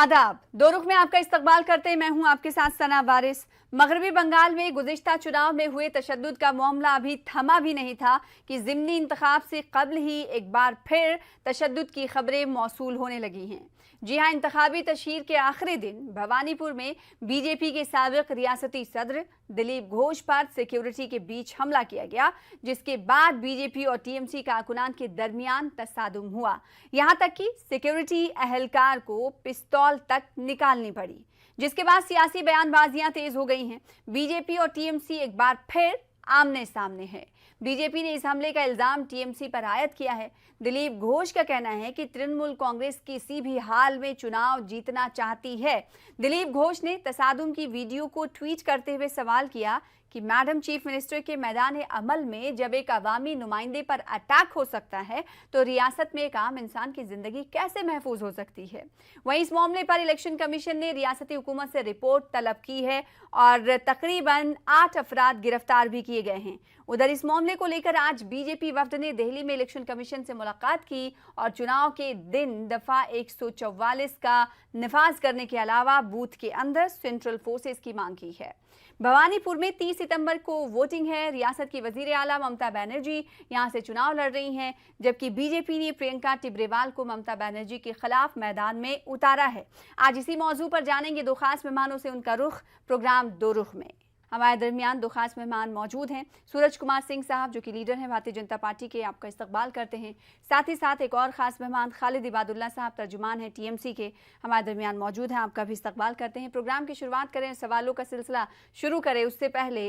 आदाब। दो रुख में आपका इस्तकबाल करते हैं, मैं हूं आपके साथ सना वारिस। मगरबी बंगाल में गुज़िश्ता चुनाव में हुए तशद्दुद का मामला अभी थमा भी नहीं था कि ज़िमनी इंतखाब से कबल ही एक बार फिर तशद्दुद की खबरें मौसूल होने लगी हैं। जी हाँ, इंतखाबी तशहीर के आखिरी दिन भवानीपुर में बीजेपी के साबिक रियासती सदर दिलीप घोष पर सिक्योरिटी के बीच हमला किया गया, जिसके बाद बीजेपी और टीएमसी कारकुनान के दरमियान तसादुम हुआ। यहां तक कि सिक्योरिटी अहलकार को पिस्तौल तक निकालनी पड़ी, जिसके बाद सियासी बयानबाजियां तेज हो गई हैं। बीजेपी और टीएमसी एक बार फिर आमने सामने है। बीजेपी ने इस हमले का इल्जाम टीएमसी पर आयद किया है। दिलीप घोष का कहना है कि तृणमूल कांग्रेस किसी भी हाल में चुनाव जीतना चाहती है। दिलीप घोष ने तसादुम की वीडियो को ट्वीट करते हुए सवाल किया कि मैडम चीफ मिनिस्टर के मैदान अमल में जब एक अवामी नुमाइंदे पर अटैक हो सकता है तो रियासत में एक आम इंसान की जिंदगी कैसे महफूज हो सकती है। वहीं इस मामले पर इलेक्शन कमीशन ने रियासती हुकूमत से रिपोर्ट तलब की है और तकरीबन 8 अफराद गिरफ्तार भी किए गए हैं। उधर इस मामले को लेकर आज बीजेपी वफ्द ने दिल्ली में इलेक्शन कमीशन से मुलाकात की और चुनाव के दिन दफा 144 का निफाज करने के अलावा बूथ के अंदर सेंट्रल फोर्सेस की मांग की है। भवानीपुर में 30 सितंबर को वोटिंग है। रियासत की वजीर आला ममता बनर्जी यहां से चुनाव लड़ रही हैं, जबकि बीजेपी ने प्रियंका टिब्रेवाल को ममता बनर्जी के खिलाफ मैदान में उतारा है। आज इसी मौजू पर जानेंगे दो खास मेहमानों से उनका रुख। प्रोग्राम दो रुख में हमारे दरमियान दो खास मेहमान मौजूद हैं। सूरज कुमार सिंह साहब जो कि लीडर हैं भारतीय जनता पार्टी के, आपका इस्तकबाल करते हैं। साथ ही साथ एक और खास मेहमान खालिद इबादुल्ला साहब तर्जुमान हैं टीएमसी के, हमारे दरमियान मौजूद हैं, आपका भी इस्तकबाल करते हैं। प्रोग्राम की शुरुआत करें, सवालों का सिलसिला शुरू करें उससे पहले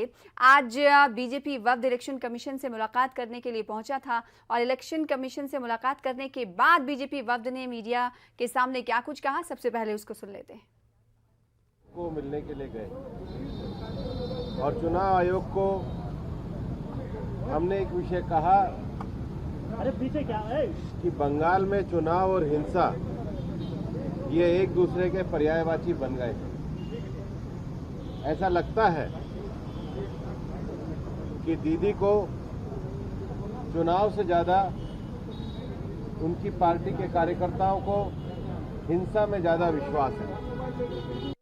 आज बीजेपी वफ्द इलेक्शन कमीशन से मुलाकात करने के लिए पहुंचा था और इलेक्शन कमीशन से मुलाकात करने के बाद बीजेपी वफ्द ने मीडिया के सामने क्या कुछ कहा, सबसे पहले उसको सुन लेते हैं। को मिलने के लिए गए और चुनाव आयोग को हमने एक विषय कहा, अरे पीछे क्या है कि बंगाल में चुनाव और हिंसा ये एक दूसरे के पर्यायवाची बन गए हैं। ऐसा लगता है कि दीदी को चुनाव से ज्यादा उनकी पार्टी के कार्यकर्ताओं को हिंसा में ज्यादा विश्वास है।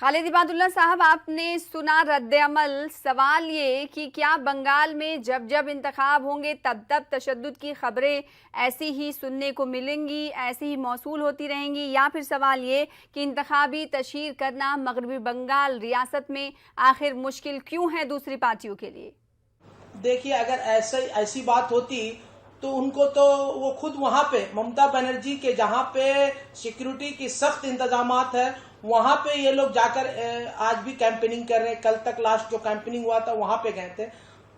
खालिद इबादुल्ला साहब, आपने सुना रद्द-ए-अमल। सवाल ये कि क्या बंगाल में जब जब इंतखाब होंगे तब तब तशद्दुद की खबरें ऐसी ही सुनने को मिलेंगी, ऐसी ही मौसूल होती रहेंगी, या फिर सवाल ये कि इंतखाबी तशहीर करना मगरबी बंगाल रियासत में आखिर मुश्किल क्यों है दूसरी पार्टियों के लिए? देखिए, अगर ऐसी बात होती तो उनको तो वो खुद वहां पे ममता बनर्जी के जहां पे सिक्योरिटी की सख्त इंतजामात है वहां पे ये लोग जाकर आज भी कैंपेनिंग कर रहे हैं। कल तक लास्ट जो कैंपेनिंग हुआ था वहां पे गए थे।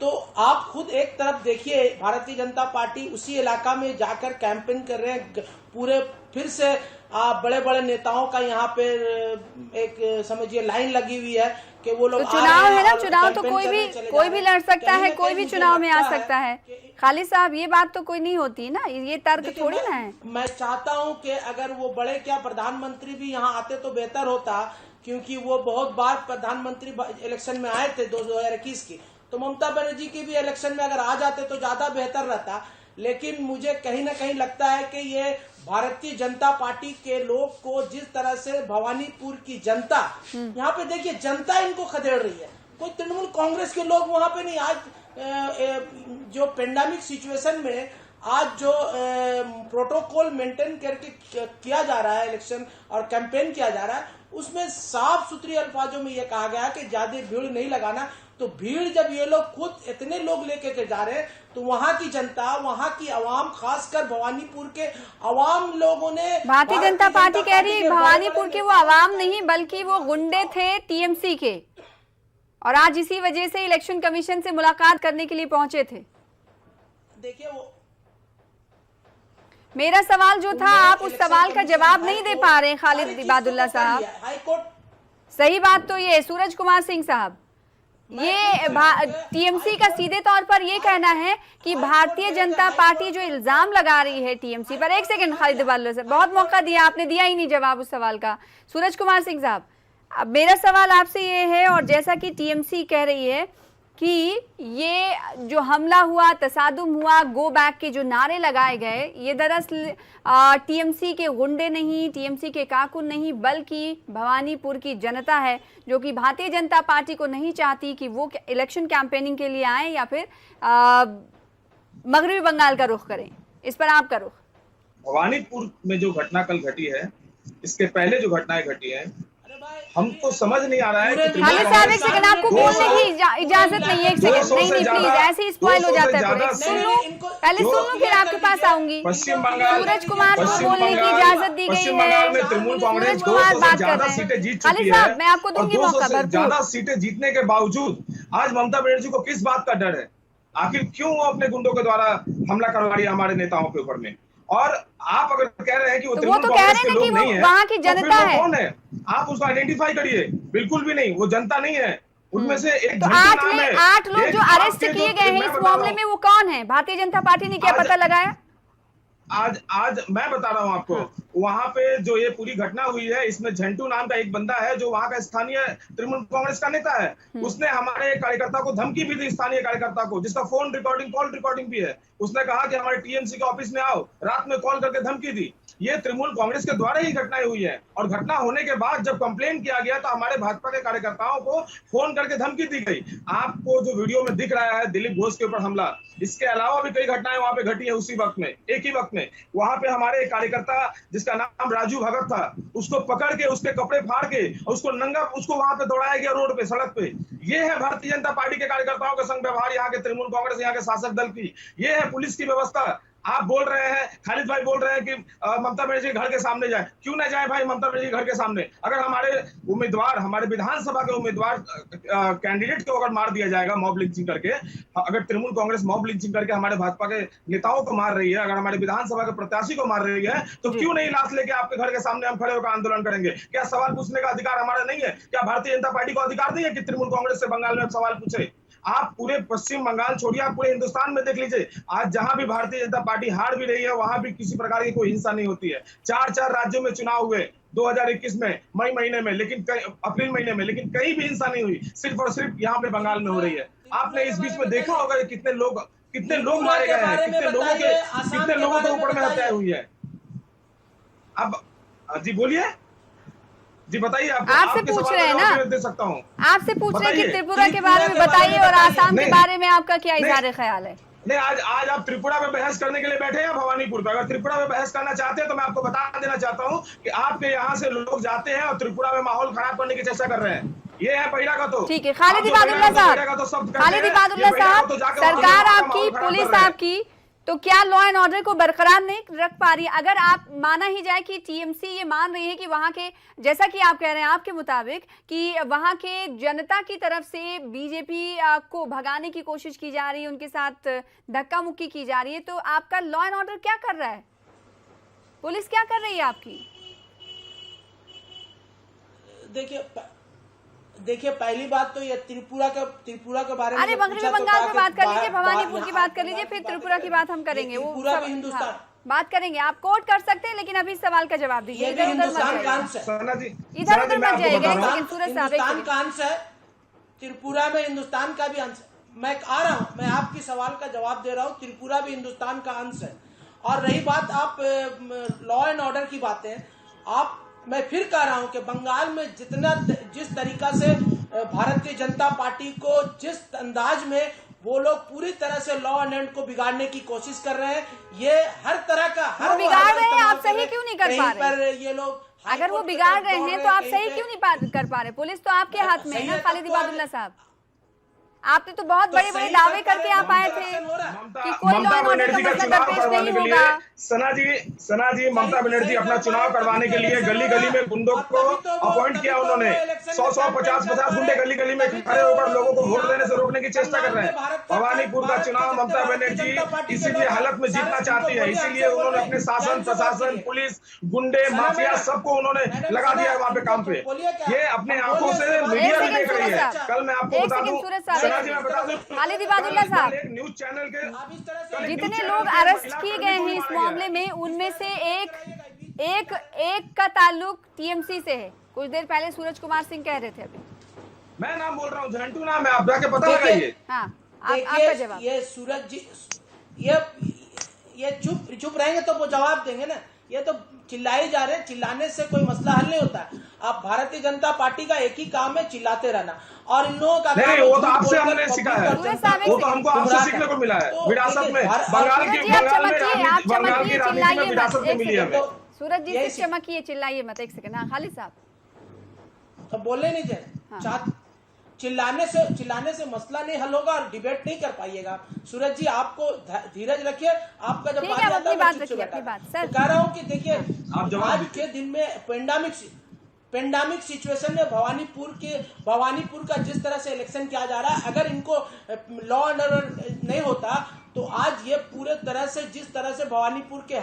तो आप खुद एक तरफ देखिए, भारतीय जनता पार्टी उसी इलाका में जाकर कैंपेन कर रहे हैं। पूरे फिर से बड़े बड़े नेताओं का यहाँ पे एक समझिए लाइन लगी हुई है कि वो लोग तो चुनाव है ना, चुनाव तो कोई भी लड़ सकता है, कोई भी चुनाव में आ सकता है। खालिद साहब, ये बात तो कोई नहीं होती ना, ये तर्क थोड़ी ना है। मैं चाहता हूं कि अगर वो बड़े क्या प्रधानमंत्री भी यहाँ आते तो बेहतर होता, क्योंकि वो बहुत बार प्रधानमंत्री इलेक्शन में आए थे 2021 की। तो ममता बनर्जी की भी इलेक्शन में अगर आ जाते तो ज्यादा बेहतर रहता। लेकिन मुझे कहीं ना कहीं लगता है कि ये भारतीय जनता पार्टी के लोग को जिस तरह से भवानीपुर की जनता यहाँ पे देखिए, जनता इनको खदेड़ रही है। कोई तृणमूल कांग्रेस के लोग वहां पे नहीं। आज जो पेंडेमिक सिचुएशन में आज जो प्रोटोकॉल मेंटेन करके किया जा रहा है इलेक्शन और कैंपेन किया जा रहा है, उसमें साफ सुथरी अल्फाजों में यह कहा गया कि ज्यादा भीड़ नहीं लगाना। तो भीड़ जब ये लोग खुद इतने लोग लेके के जा रहे हैं तो वहां की जनता, वहां की आवाम, खासकर भवानीपुर के आवाम लोगों ने, भारतीय जनता पार्टी कह रही है भवानीपुर के वो आवाम नहीं बल्कि वो गुंडे थे टीएमसी के, और आज इसी वजह से इलेक्शन कमीशन से मुलाकात करने के लिए पहुंचे थे। देखिए, वो मेरा सवाल जो था, आप उस सवाल का जवाब नहीं दे पा रहे हैं खालिद इबादुल्ला साहब। सही बात तो ये, सूरज कुमार सिंह साहब, ये टीएमसी का सीधे तौर पर ये कहना है कि भारतीय जनता पार्टी जो इल्जाम लगा रही है टीएमसी पर। एक सेकंड खालिद इबादुल्ला साहब, बहुत मौका दिया आपने, दिया ही नहीं जवाब उस सवाल का। सूरज कुमार सिंह साहब, अब मेरा सवाल आपसे ये है, और जैसा कि टीएमसी कह रही है कि ये जो हमला हुआ, तसादुम हुआ, गो बैक के जो नारे लगाए गए, ये दरअसल टीएमसी के गुंडे नहीं, टीएमसी के कारकुन नहीं, बल्कि भवानीपुर की जनता है जो कि भारतीय जनता पार्टी को नहीं चाहती कि वो इलेक्शन कैंपेनिंग के लिए आए या फिर मगरबी बंगाल का रुख करें। इस पर आपका रुख। भवानीपुर में जो घटना कल घटी है, इसके पहले जो घटनाएं घटी हैं, हमको समझ नहीं आ रहा है कि खालिद साहब एक सेकंड, आपको बोलने की इजाजत नहीं है। एक सेकंड, नहीं प्लीज, ऐसे ही स्पॉइल हो जाता है। सुन लो, पहले सुन लो, फिर आपके पास आऊंगी। पश्चिम बंगाल, सूरज कुमार को बोलने की इजाजत दी गई है। तृणमूल कांग्रेस सूरज कुमार बात कर ज्यादा रहे सीटें हैं। जीत चुकी खालिद है साहब, मैं आपको दूंगी और मौका 200 से भरपूर। ज्यादा सीटें जीतने के बावजूद आज ममता बनर्जी को किस बात का डर है? आखिर क्यों वो अपने गुंडों के द्वारा हमला करवा रही है हमारे नेताओं के ऊपर में? और आप अगर कह रहे हैं कि वो तो तृणमूल कह कांग्रेस रहे के हैं लोग कि नहीं वो है, वहाँ की तो फिर जनता वो है। कौन है? आप उसको आइडेंटिफाई करिए। बिल्कुल भी नहीं, वो जनता नहीं है। उनमें से एक तो आठ लोग जो अरेस्ट किए गए हैं इस मामले में, वो कौन है? भारतीय जनता पार्टी ने क्या पता लगाया? आज मैं बता रहा हूँ आपको, वहां पे जो ये पूरी घटना हुई है, इसमें झंटू नाम का एक बंदा है जो वहां का स्थानीय तृणमूल कांग्रेस का नेता है। उसने हमारे कार्यकर्ता को धमकी भी दी, स्थानीय कार्यकर्ता को, जिसका फोन रिकॉर्डिंग, कॉल रिकॉर्डिंग भी है। उसने कहा कि हमारे टीएमसी के ऑफिस में आओ, रात में कॉल करके धमकी दी। ये तृणमूल कांग्रेस के द्वारा ही घटनाएं हुई है। और घटना होने के बाद जब कंप्लेन किया गया तो हमारे भाजपा के कार्यकर्ताओं को फोन करके धमकी दी गई। आपको जो वीडियो में दिख रहा है दिलीप घोष के ऊपर हमला, इसके अलावा भी कई घटनाएं वहां पे घटी है उसी वक्त में, एक ही वक्त में। वहां पे हमारे एक कार्यकर्ता जिसका नाम राजू भगत था, उसको पकड़ के उसके कपड़े फाड़ के उसको नंगा उसको वहां पे दौड़ाया गया रोड पे, सड़क पे। ये है भारतीय जनता पार्टी के कार्यकर्ताओं का संग व्यवहार, यहाँ के तृणमूल कांग्रेस, यहाँ के शासक दल की। ये है पुलिस की व्यवस्था। आप बोल रहे हैं, खालिद भाई बोल रहे हैं कि ममता बनर्जी घर के सामने जाए। क्यों ना जाए भाई ममता बनर्जी घर के सामने? अगर हमारे उम्मीदवार, हमारे विधानसभा के उम्मीदवार कैंडिडेट को अगर मार दिया जाएगा मॉब लिंचिंग करके, अगर तृणमूल कांग्रेस मॉब लिंचिंग करके हमारे भाजपा के नेताओं को मार रही है, अगर हमारे विधानसभा के प्रत्याशी को मार रही है, तो क्यों नहीं लाश लेके आपके घर के सामने हम खड़े होकर आंदोलन करेंगे? क्या सवाल पूछने का अधिकार हमारा नहीं है? क्या भारतीय जनता पार्टी को अधिकार नहीं है कि तृणमूल कांग्रेस से बंगाल में सवाल पूछे? आप पूरे पश्चिम बंगाल छोड़िए, आप पूरे हिंदुस्तान में देख लीजिए, आज जहां भी भारतीय जनता पार्टी हार भी रही है, वहां भी किसी प्रकार की कोई हिंसा नहीं होती है। 4 राज्यों में चुनाव हुए 2021 में, मई महीने में, लेकिन अप्रैल महीने में, लेकिन कहीं भी हिंसा नहीं हुई। सिर्फ और सिर्फ यहाँ पे बंगाल में हो रही है। आपने इस बीच में देखा होगा कितने लोग मारे गए हैं, कितने लोगों के ऊपर में हत्या हुई है। अब जी बोलिए, जी बताइए। आपसे पूछ रहे हैं ना, दे सकता हूँ, आपसे पूछ रहे हैं कि त्रिपुरा के बारे में बताइए और आसाम के बारे में आपका क्या इज़हार ख्याल है? नहीं, आज आप त्रिपुरा में बहस करने के लिए बैठे हैं भवानीपुर पे? अगर त्रिपुरा में बहस करना चाहते हैं तो मैं आपको बता देना चाहता हूँ कि आपके यहाँ से लोग जाते हैं और त्रिपुरा में माहौल खराब करने की चर्चा कर रहे हैं। ये है पहिला का। तो ठीक है, खालिद इबादुल्ला साहब, खालिद इबादुल्ला साहब, सरकार आपकी, पुलिस आपकी, तो क्या लॉ एंड ऑर्डर को बरकरार नहीं रख पा रही? अगर आप माना ही जाए कि टीएमसी ये मान रही है कि वहां के, जैसा कि आप कह रहे हैं आपके मुताबिक, कि वहां के जनता की तरफ से बीजेपी को भगाने की कोशिश की जा रही है, उनके साथ धक्का मुक्की की जा रही है, तो आपका लॉ एंड ऑर्डर क्या कर रहा है? पुलिस क्या कर रही है आपकी? देखिए पहली बात तो ये त्रिपुरा के बारे में, अरे मगरबी बंगाल पे बात कर लीजिए, भवानीपुर की बात कर लीजिए, फिर त्रिपुरा की बात हम करेंगे। वो पूरा भी हिंदुस्तान बात करेंगे, आप कोट कर सकते हैं, लेकिन अभी सवाल का जवाब दीजिए। इधर उधर मत जाइएगा, हिंदुस्तान का अंश है, त्रिपुरा में हिंदुस्तान का भी अंश है। मैं आ रहा हूँ, मैं आपकी सवाल का जवाब दे रहा हूँ। त्रिपुरा भी हिंदुस्तान का अंश है। और रही बात आप लॉ एंड ऑर्डर की बातें, मैं फिर कह रहा हूं कि बंगाल में जिस तरीका से भारतीय जनता पार्टी को, जिस अंदाज में वो लोग पूरी तरह से लॉ एंड ऑर्डर को बिगाड़ने की कोशिश कर रहे हैं, ये हर तरह का बिगाड़ रहे हैं, आप सही क्यों नहीं कर पा रहे? ये लोग अगर वो बिगाड़ रहे हैं तो आप सही क्यों नहीं कर पा रहे? पुलिस तो आपके हाथ में है ना खालिद इबादुल्ला साहब। आपने तो बहुत बड़े बड़े दावे करके आप आए थे कि कोई लॉ एंड ऑर्डर का मसला दरपेश नहीं होगा। सना जी, ममता बनर्जी अपना चुनाव करवाने के लिए गली गली में गुंडों को अपॉइंट किया। उन्होंने 100 50 गुंडे गली गली में खड़े होकर लोगों को वोट देने से रोकने की चेष्टा कर रहे हैं। भवानीपुर का चुनाव ममता बनर्जी इसीलिए हालत में जीतना चाहती है, इसीलिए उन्होंने अपने शासन, प्रशासन, पुलिस, गुंडे, माफिया सबको उन्होंने लगा दिया है वहाँ पे काम पे। ये अपने आंखों से मीडिया भी देख रही है। कल मैं आपको बता दूं, खालिद इबादुल्ला साहब, न्यूज चैनल के जितने लोग अरेस्ट किए गए हैं इस मामले में, उनमें से एक का ताल्लुक टीएमसी से है। कुछ देर पहले सूरज कुमार सिंह कह रहे थे। अभी मैं नाम बोल रहा हूँ, झंटू नाम है, आप जाके पता लगाइए। हाँ, आपका देखिए जवाब। ये सूरज जी ये चुप रहेंगे तो वो जवाब देंगे ना। ये तो चिल्लाए जा रहे हैं, चिल्लाने से कोई मसला हल नहीं होता है। आप भारतीय जनता पार्टी का एक ही काम है चिल्लाते रहना, और इन लोगों का नहीं, वो तो आपसे हमने सीखा है, वो तो हमको आपसे सीखने को मिला है। विरासत में बंगाल की राजनीति में विरासत में मिली हमें। सूरज जी से चमकिए, चिल्लाइए मत। एक सेकंड। हाँ खालिद साहब, तो बोलने नहीं दे। हाँ। चिल्लाने से मसला नहीं हल होगा और डिबेट नहीं कर पाइएगा। सूरज जी आपको धीरज रखिए, आपका जब बात आता है मैं चुप से बैठा। तो कह रहा हूँ कि देखिए आज के दिन में पेंडेमिक सिचुएशन में भवानीपुर का जिस तरह से इलेक्शन किया जा रहा है, अगर इनको लॉ एंड ऑर्डर नहीं होता तो आज ये पूरे तरह से जिस तरह से भवानीपुर के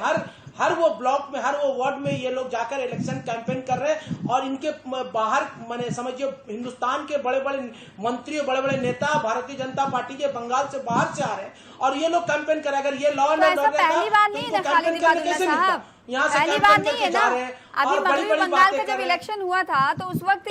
हर वो ब्लॉक में, हर वो वार्ड में ये लोग जाकर इलेक्शन कैंपेन कर रहे हैं, और इनके बाहर माने समझिए हिंदुस्तान के बड़े बड़े मंत्री, बड़े बड़े नेता भारतीय जनता पार्टी के बंगाल से बाहर से आ रहे हैं और ये लोग कैंपेन कर रहे हैं। अगर ये लॉ एंड ऑर्डर पहली बार नहीं है खालिद इबादुल्लाह साहब, पहली बार नहीं है ना। अभी मगरबी बंगाल का जब इलेक्शन हुआ था तो उस वक्त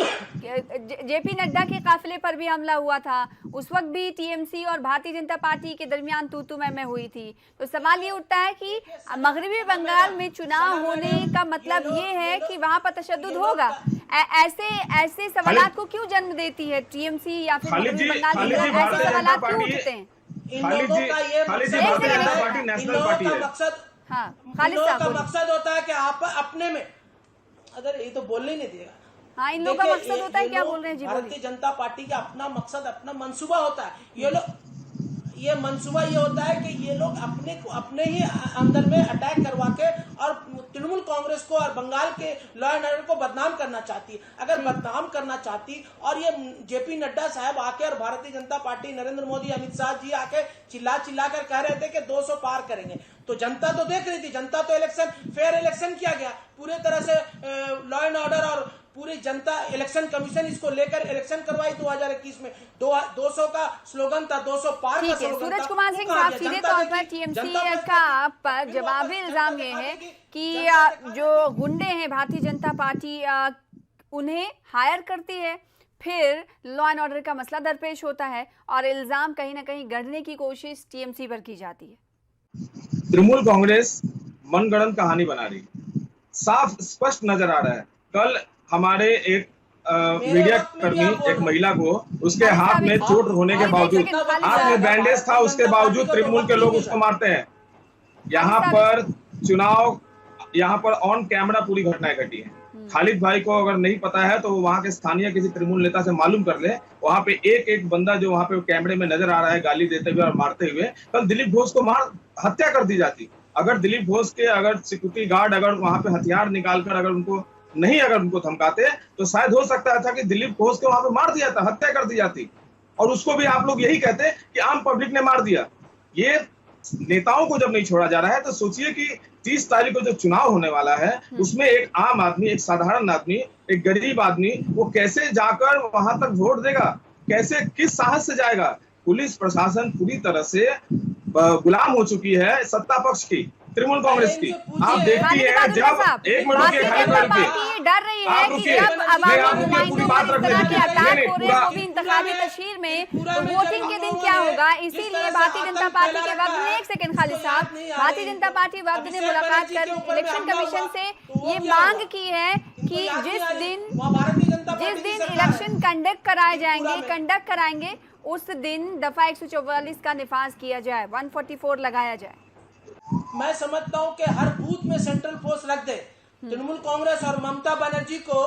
जेपी नड्डा के काफिले पर भी हमला हुआ था, उस वक्त भी टीएमसी और भारतीय जनता पार्टी के दरमियान तू मैं हुई थी। तो सवाल ये उठता है कि मगरबी बंगाल में चुनाव होने का मतलब ये है कि वहां पर तशद्दुद होगा। ऐसे सवालात को क्यों जन्म देती है टीएमसी या फिर मगरबी बंगाल में ऐसे सवालात क्यों उठते हैं? इन लोगों का ये मकसद, हाँ खालिद साहब, का मकसद होता है कि आप अपने में, अगर ये तो बोलने नहीं देगा। हाँ, इन लोगों का मकसद होता है, क्या बोल रहे हैं जी? भारतीय जनता पार्टी का अपना मकसद, अपना मंसूबा होता है। ये मंसूबा ये होता है कि ये लोग अपने ही अंदर में अटैक करवा के और तृणमूल कांग्रेस को और बंगाल के लॉ एंड ऑर्डर को बदनाम करना चाहती। अगर बदनाम करना चाहती और ये जेपी नड्डा साहब आके और भारतीय जनता पार्टी नरेंद्र मोदी, अमित शाह जी आके चिल्ला कर कह रहे थे कि 200 पार करेंगे, तो जनता तो देख रही थी। जनता तो फेयर इलेक्शन किया गया पूरे तरह से, लॉ एंड ऑर्डर और पूरी जनता, इलेक्शन कमीशन इसको लेकर इलेक्शन करवाई 2021 में। 200 का स्लोगन था, 200 पार का स्लोगन था। सूरज कुमार सिंह साहब, सीधे तौर पर टीएमसी का पर जवाबी इल्जाम ये है कि जो गुंडे हैं भारतीय जनता पार्टी उन्हें हायर करती है, फिर लॉ एंड ऑर्डर का मसला दरपेश होता है और इल्जाम कहीं ना कहीं गढ़ने की कोशिश टीएमसी पर की जाती है। तृणमूल कांग्रेस मनगढ़ंत कहानी बना रही, साफ स्पष्ट नजर आ रहा है। कल हमारे एक मीडिया कर्मी, एक महिला को उसके हाथ में चोट होने के बावजूद, हाथ में बैंडेज था, उसके बावजूद तृणमूल के लोग उसको मारते हैं। यहाँ पर ऑन कैमरा पूरी घटनाएं घटी है। खालिद भाई को अगर नहीं पता है तो वहाँ के स्थानीय किसी तृणमूल नेता से मालूम कर ले। वहाँ पे एक बंदा जो वहाँ पे कैमरे में नजर आ रहा है गाली देते हुए और मारते हुए, कल दिलीप घोष को हत्या कर दी जाती। अगर दिलीप घोष के सिक्योरिटी गार्ड अगर वहाँ पे हथियार निकालकर अगर उनको धमकाते तो शायद हो सकता था कि दिलीप घोष को वहां पे मार दिया था, हत्या कर दी जाती। और उसको भी आप लोग यही कहते कि आम पब्लिक ने मार दिया। ये नेताओं को जब नहीं छोड़ा जा रहा है तो सोचिए कि 30 तारीख को जो चुनाव होने वाला है उसमें एक आम आदमी, एक साधारण आदमी, एक गरीब आदमी वो कैसे जाकर वहां तक वोट देगा, कैसे, किस साहस से जाएगा? पुलिस प्रशासन पूरी तरह से गुलाम हो चुकी है सत्ता पक्ष की, तृणमूल कांग्रेस की। आप देखती हैं जब एक मिनट के डर रही है कि जब आवामी नुमाइंदों पर इस तरह के अटैक हो रहे हैं, वो भी इंतखाबी तशहीर में, तो वोटिंग के दिन क्या होगा? इसीलिए भारतीय जनता पार्टी के वक्त ने, एक सेकंड खालिद साहब, भारतीय जनता पार्टी वक्त ने मुलाकात कर इलेक्शन कमीशन से ये मांग की है कि जिस दिन इलेक्शन कंडक्ट कराएंगे उस दिन दफा 144 का निफाज किया जाए, 144 लगाया जाए। मैं समझता हूं कि हर बूथ में सेंट्रल फोर्स रख दे। तृणमूल कांग्रेस और ममता बनर्जी को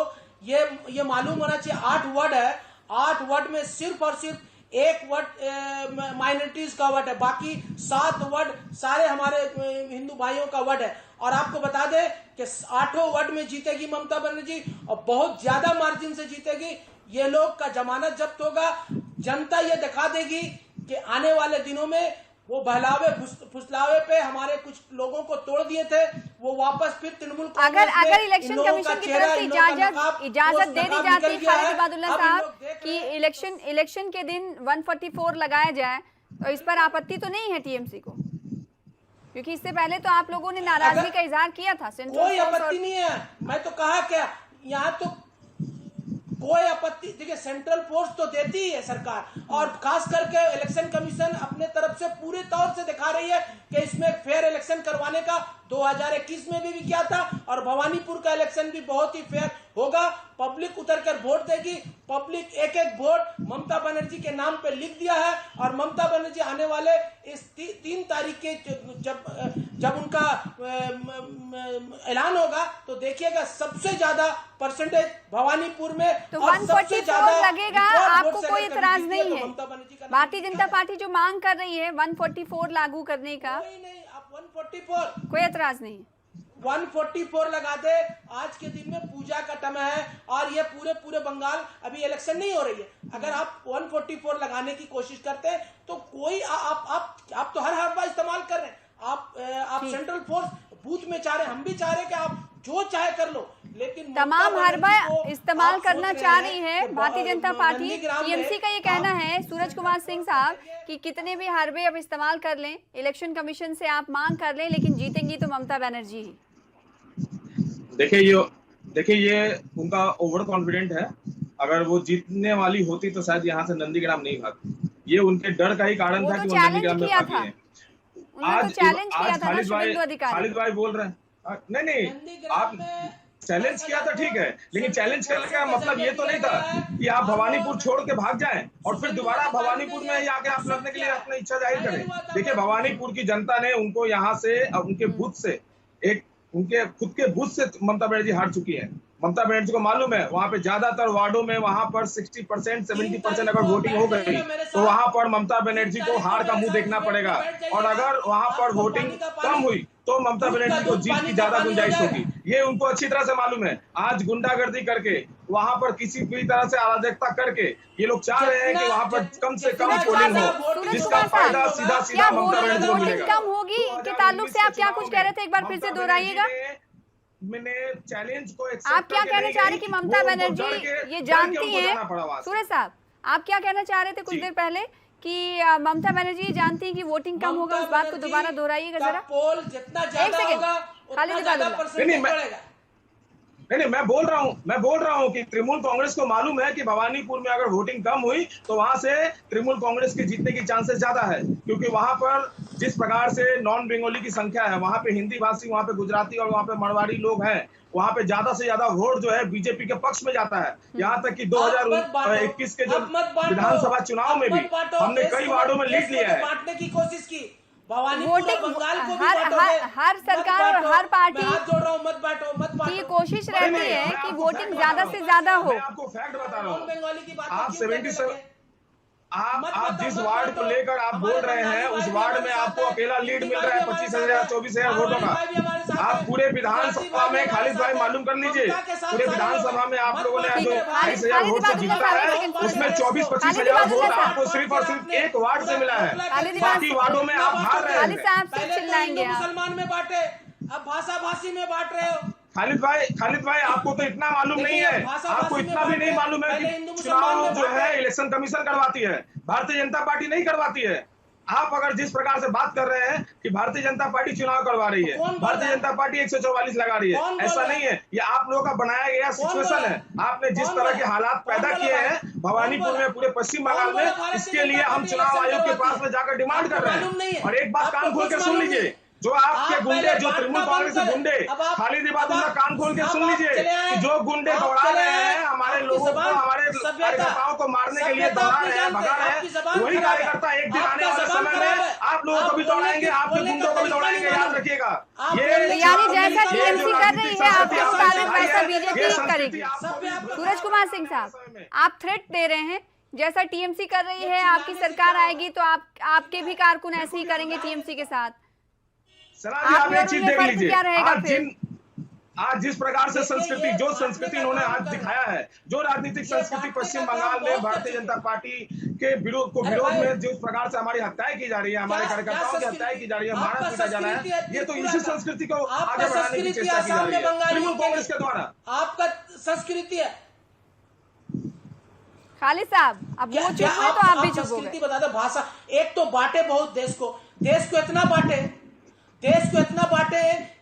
ये मालूम होना चाहिए 8 वार्ड है, 8 वार्ड में सिर्फ और सिर्फ 1 वार्ड माइनॉरिटीज का वार्ड है, बाकी 7 वार्ड सारे हमारे हिंदू भाइयों का वार्ड है। और आपको बता दें कि 8 वार्ड में जीतेगी ममता बनर्जी और बहुत ज्यादा मार्जिन से जीतेगी। ये लोग का जमानत जब्त होगा। जनता ये दिखा देगी कि आने वाले दिनों में वो बहलावे फुसलावे पे हमारे कुछ लोगों को तोड़ दिए थे, वो वापस फिर तृणमूल अगर इलेक्शन कमीशन की तरफ से इजाजत दे दी जाती है खालिद इबादुल्लाह साहब कि इलेक्शन के दिन 144 लगाया जाए, तो इस पर आपत्ति तो नहीं है टीएमसी को? क्योंकि इससे पहले तो आप लोगों ने नाराजगी का इजहार किया था। कोई आपत्ति नहीं है। मैं तो कहा क्या, यहाँ तो कोई आपत्ति, देखिए सेंट्रल फोर्स तो देती ही है सरकार, और खास करके इलेक्शन कमीशन अपने तरफ से पूरे तौर से दिखा रही है कि इसमें फेयर इलेक्शन करवाने का 2021 में भी किया था, और भवानीपुर का इलेक्शन भी बहुत ही फेयर होगा। पब्लिक उतर कर वोट देगी, पब्लिक एक एक वोट ममता बनर्जी के नाम पे लिख दिया है, और ममता बनर्जी आने वाले इस 3 तारीख के जब उनका ऐलान होगा तो देखिएगा सबसे ज्यादा परसेंटेज भवानीपुर में, तो और सबसे 144 लगेगा, आपको कोई अगर इतराज जीती है नहीं तो है। ममता बनर्जी का भारतीय जनता पार्टी जो मांग कर रही है 144 लागू करने का, कोई नहीं, आप 144 कोई एतराज नहीं है। 144 लगा दे। आज के दिन में पूजा का टाइम है, और ये पूरे बंगाल अभी इलेक्शन नहीं हो रही है। अगर आप 144 लगाने की कोशिश करते हैं तो कोई आप तो हर बार इस्तेमाल कर रहे हैं। आप सेंट्रल फोर्स बूथ में चाह रहे हैं, हम भी चाह रहे हैं कि आप जो चाहे कर लो, लेकिन तमाम हरबा इस्तेमाल करना चाह रही है भारतीय जनता पार्टी। टीएमसी का ये कहना है, सूरज कुमार सिंह साहब, कि कितने भी हरबे अब इस्तेमाल कर लें, इलेक्शन कमीशन से आप मांग कर लें, लेकिन जीतेंगी तो ममता बनर्जी ही। देखिए ये उनका ओवर कॉन्फिडेंट है। अगर वो जीतने वाली होती तो शायद यहाँ से नंदीग्राम नहीं भागती। ये उनके डर का ही कारण था कि वो नंदीग्राम में भागी है। आज खालिद भाई बोल रहे हैं, नहीं आप चैलेंज किया था, ठीक है, लेकिन चैलेंज करने का मतलब ये तो नहीं था कि आप भवानीपुर छोड़ के भाग जाएं और फिर दोबारा भवानीपुर में ही आके आप लड़ने के लिए अपनी इच्छा जाहिर करें। देखिए भवानीपुर की जनता ने उनको यहाँ से, उनके बूथ से, उनके खुद के बूथ से ममता बनर्जी हार चुकी है। ममता बनर्जी को मालूम है वहां पे ज्यादातर वार्डों में वहां पर 60% 70% अगर वोटिंग हो गई तो वहां पर ममता बनर्जी को हार का मुंह देखना पड़ेगा, और अगर वहां पर वोटिंग कम हुई तो ममता बनर्जी को जीत की ज्यादा गुंजाइश होगी। ये उनको अच्छी तरह से मालूम है। आज गुंडागर्दी करके वहां पर किसी भी तरह से अराजकता करके ये लोग चाह रहे हैं कि वहां पर कम से कम पोलिंग हो, जिसका फायदा सीधा सीधा ममता बनर्जी को मिलेगा। कम होगी के ताल्लुक से आप क्या कुछ कह रहे थे, एक बार फिर से दोहराइएगा। मैंने चैलेंज को आप क्या कहना चाह रहे कि ममता बनर्जी ये जानती है, सूरज साहब आप क्या कहना चाह रहे थे कुछ देर पहले कि ममता बनर्जी जानती है कि वोटिंग कम होगा, उस बात को दोबारा दोहराइएगा जरा। पोल जितना ज्यादा होगा उतना ज्यादा परसेंटेज बढ़ेगा। नहीं, मैं बोल रहा हूँ कि तृणमूल कांग्रेस को मालूम है कि भवानीपुर में अगर वोटिंग कम हुई तो वहां से तृणमूल कांग्रेस के जीतने की चांसेस ज्यादा है, क्योंकि वहां पर जिस प्रकार से नॉन बंगाली की संख्या है, वहां पे हिंदी भाषी, वहां पे गुजराती और वहां पे मरवाड़ी लोग हैं, वहां पे ज्यादा से ज्यादा वोट जो है बीजेपी के पक्ष में जाता है। यहाँ तक कि 2021 के जो विधानसभा चुनाव में भी हमने कई वार्डों में लीड लिया है। बांटने की कोशिश की, वोटिंग हर सरकार और हर पार्टी की कोशिश रहती है कि वोटिंग ज्यादा से ज्यादा हो। मैं आपको फैक्ट बता रहा हूँ, आप जिस वार्ड को लेकर आप बोल रहे हैं उस वार्ड में आपको अकेला लीड मिल रहा है 25,000 24,000 वोटों का। आप पूरे विधानसभा में, खालिद भाई मालूम कर लीजिए, पूरे विधानसभा में आप लोगों ने जो 22,000 वोट से जीता है उसमें 24-25,000 वोट आपको सिर्फ और सिर्फ एक वार्ड से मिला है, बाकी वार्डों में आप हार रहे हैं। मुसलमान में बांटे, अब भाषा भाषी में बांट रहे हो। खालिद भाई आपको तो इतना मालूम नहीं है, आपको इतना भी नहीं मालूम है कि चुनाव जो है इलेक्शन कमीशन करवाती है, भारतीय जनता पार्टी नहीं करवाती है। आप अगर जिस प्रकार से बात कर रहे हैं कि भारतीय जनता पार्टी चुनाव करवा रही है, भारतीय जनता पार्टी 144 लगा रही है, ऐसा नहीं है। ये आप लोगों का बनाया गया सिचुएशन है। आपने जिस तरह के हालात पैदा किए हैं भवानीपुर में, पूरे पश्चिम बंगाल में, इसके लिए हम चुनाव आयोग के पास में जाकर डिमांड कर रहे हैं। और एक बात कान खोल के सुन लीजिए, जो आपके गुंडे, जो तृणमूल कांग्रेस के गुंडे, खालिद इबादुल्लाह, कान खोल के सुन लीजिए कि जो गुंडे दौड़ा रहे हैं हमारे लोगों को, हमारे कार्यकर्ताओं को मारने के लिए दौड़ा रहे हैं, भगा रहे हैं, वही कार्यकर्ता एक दिन आने वाले समय में आप लोगों को भी दौड़ाएंगे, आपके गुंडों को भी दौड़ाएंगे, याद रखिएगा। यानी जैसा टीएमसी कर रही है आपके मुताबिक वैसा बीजेपी करेगी। सूरज कुमार सिंह साहब, आप थ्रेट दे रहे हैं, जैसा टीएमसी कर रही है आपकी सरकार आएगी तो आपके भी कारकुन ऐसे ही करेंगे टीएमसी के साथ। आप एक चीज देख लीजिए, आज जिस प्रकार से संस्कृति, जो संस्कृति इन्होंने आज दिखाया है, जो राजनीतिक संस्कृति पश्चिम बंगाल में भारतीय जनता पार्टी के विरोध में जिस प्रकार से हमारी हत्याएं की जा रही है, हमारे कार्यकर्ताओं की हत्याएं की जा रही है, मारा पीटा जा रहा है, ये तो इसी संस्कृति को आगे बढ़ाने की चेष्टा की जा रही है तृणमूल कांग्रेस के द्वारा। आपका संस्कृति है खालिद साहब, अब वो चुप हुए तो आप भी चुप हो गए। बता दो, भाषा एक तो बांटे बहुत देश को इतना बांटे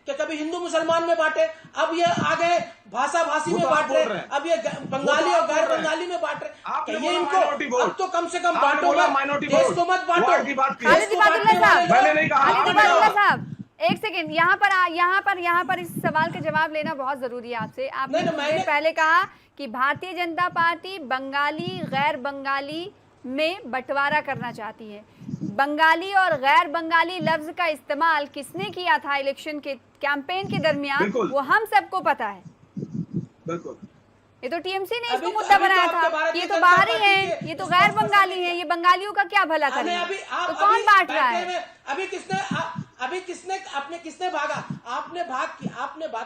कि कभी हिंदू मुसलमान में बांटे, अब ये आ गए भाषा भाषी में बांट रहे, अब ये बंगाली और गैर बंगाली में बांट रहे। ये इनको अब तो कम से कम बांटो, देश को मत बांटो। खालिद इबादुल्लाह साहब एक सेकेंड, यहाँ पर इस सवाल का जवाब लेना बहुत जरूरी है आपसे। आपने मुझे पहले कहा कि भारतीय जनता पार्टी बंगाली गैर बंगाली में बंटवारा करना चाहती है। बंगाली और गैर बंगाली लफ्ज का इस्तेमाल किसने किया था इलेक्शन के कैंपेन के दरमियान, वो हम सबको पता है। बिल्कुल, ये तो टीएमसी ने इसको मुद्दा बनाया था, ये तो बाहरी हैं, ये तो गैर बंगाली हैं, ये बंगालियों का क्या भला करेंगे, तो कौन बांट रहा है? अभी किसने भागा? आपने भाग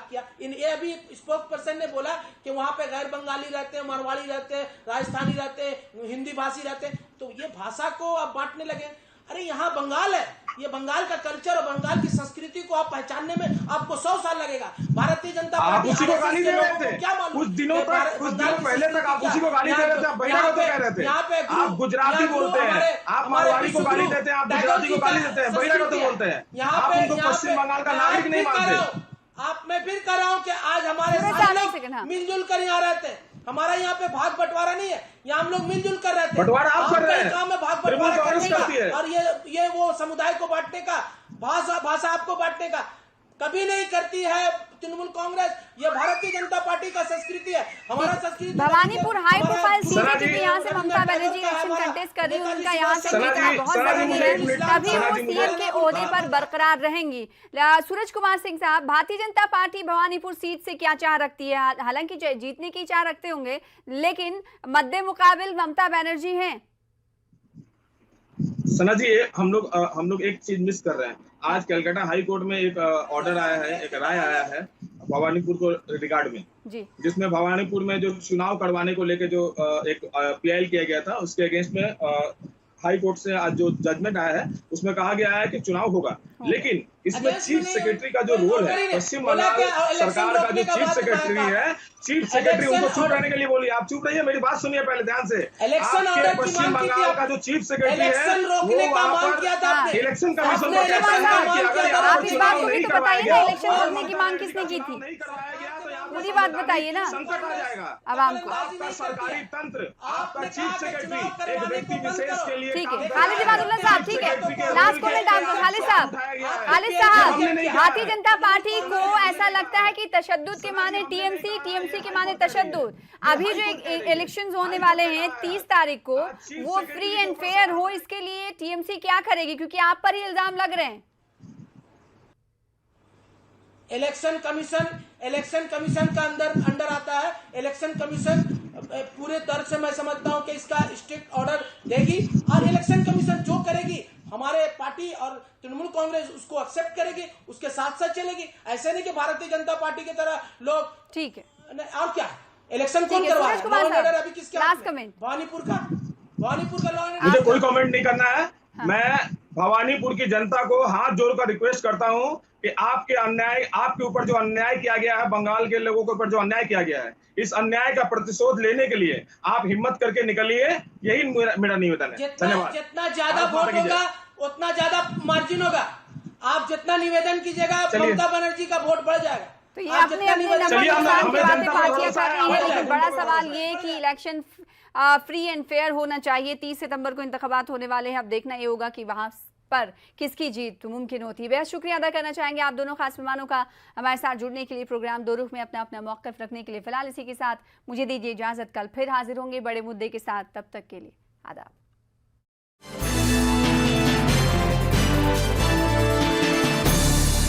किया। ये अभी स्पोक पर्सन ने बोला कि वहां पे गैर बंगाली रहते हैं, मारवाड़ी रहते हैं, राजस्थानी रहते हैं, हिंदी भाषी रहते हैं, तो ये भाषा को आप बांटने लगे। अरे यहाँ बंगाल है, ये बंगाल का कल्चर और बंगाल की संस्कृति को आप पहचानने में आपको 100 साल लगेगा। भारतीय जनता पार्टी उसी को गाली दे रहे थे क्या मालूम, कुछ दिनों पहले तक आप उसी को गाली दे रहे थे, आप बहिरा को कह रहे थे, आप गुजराती बोलते हैं, आप मारवाड़ी को गाली देते हैं, आप गुजराती को गाली देते हैं, बहिरा को बोलते हैं, आप उनको पश्चिम बंगाल का नागरिक नहीं मानते। मैं फिर कह रहा हूँ कि आज हमारे साथ मिलजुल कर यहाँ रहते हैं, हमारा यहाँ पे भाग बंटवारा नहीं है, यहाँ हम लोग मिलजुल कर रहते हैं। बंटवारा आप कर रहे हैं, काम में भाग बंटवारा करने का और ये वो समुदाय को बांटने का, भाषा आपको बांटने का कभी नहीं करती है तृणमूल कांग्रेस। ये भारतीय जनता पार्टी का संस्कृति है, हमारा संस्कृति। भवानीपुर हाई प्रोफाइल सीट है क्योंकि यहाँ से ममता बनर्जी इलेक्शन कंटेस्ट कर रही है, उनका यहाँ से जीतना बहुत जरूरी है, तभी वो सीएम के ओहदे पर बरकरार रहेंगी। सूरज कुमार सिंह साहब, भारतीय जनता पार्टी भवानीपुर सीट से क्या चाह रखती है? हालांकि जीतने की चाह रखते होंगे, लेकिन मद्दे मुकाबिल ममता बनर्जी हैं। सना जी, हम लोग एक चीज मिस कर रहे हैं। आज कलकत्ता हाई कोर्ट में एक ऑर्डर आया है, एक राय आया है भवानीपुर को रिगार्ड में जी, जिसमें भवानीपुर में जो चुनाव करवाने को लेकर जो एक पीआईएल किया गया था, उसके अगेंस्ट में हाई कोर्ट से आज जो जजमेंट आया है उसमें कहा गया है कि चुनाव होगा, लेकिन इसमें चीफ सेक्रेटरी का जो रोल है, पश्चिम बंगाल सरकार का जो चीफ सेक्रेटरी है, चीफ सेक्रेटरी उनको चुप रहने के लिए बोली। आप चुप रहिए, मेरी बात सुनिए पहले ध्यान से। आपके पश्चिम बंगाल का जो चीफ सेक्रेटरी है वो वहाँ पर इलेक्शन कमीशन को कैसे आप इस बात को भी तो बताइए ना, इलेक्शन रोकने की मांग किसने की थी? नहीं करवाया गया तो पूरी बात बताइए ना, संकट आ जाएगा आवाम को। आपका सरकारी तंत्र, आपका चीफ सेक्रेटरी एक व्यक्ति विशेष के लिए ठीक है। खालिद इबादुल्लाह साहब, ठीक है, लास्ट कमेंट आपको। खालिद साहब, भारतीय जनता पार्टी को ऐसा लगता है कि तशद्दुद के माने टीएमसी, टीएमसी के माने तशद्दुद। अभी जो इलेक्शंस होने वाले हैं 30 तारीख को, वो फ्री एंड फेयर हो, इसके लिए टीएमसी क्या करेगी? क्योंकि आप पर ही इल्जाम लग रहे हैं। इलेक्शन कमीशन का अंडर आता है। इलेक्शन कमीशन पूरे तौर से मैं समझता हूं कि इसका स्ट्रिक्ट ऑर्डर देगी और इलेक्शन कमीशन जो करेगी हमारे पार्टी और तृणमूल कांग्रेस उसको एक्सेप्ट करेगी, उसके साथ साथ चलेगी। ऐसे नहीं कि भारतीय जनता पार्टी की तरह लोग, ठीक है, और क्या इलेक्शन कौन करवा रहा है? अभी किसके लास्ट कमेंट भवानीपुर का लॉ एंड मुझे कोई कमेंट नहीं करना है। मैं भवानीपुर की जनता को हाथ जोड़कर रिक्वेस्ट करता हूं कि आपके ऊपर जो अन्याय किया गया है, बंगाल के लोगों के ऊपर जो अन्याय किया गया है, इस अन्याय का प्रतिशोध लेने के लिए आप हिम्मत करके निकलिए, यही मेरा निवेदन है। धन्यवाद। जितना ज्यादा वोट होगा उतना ज्यादा मार्जिन होगा। आप जितना निवेदन कीजिएगा ममता बनर्जी का वोट बढ़ जाएगा। तो ये अपने नंबर की बातें पार्टियां कर रही है, लेकिन बड़ा सवाल ये कि इलेक्शन फ्री एंड फेयर होना चाहिए। 30 सितंबर को इंतखाबात होने वाले हैं, अब देखना ये होगा कि वहां पर किसकी जीत मुमकिन होती है। बेहद शुक्रिया अदा करना चाहेंगे आप दोनों खास मेहमानों का हमारे साथ जुड़ने के लिए, प्रोग्राम दो रुख में अपना अपना मौक़िफ़ रखने के लिए। फिलहाल इसी के साथ मुझे दीजिए इजाज़त, कल फिर हाजिर होंगे बड़े मुद्दे के साथ। तब तक के लिए आदाब।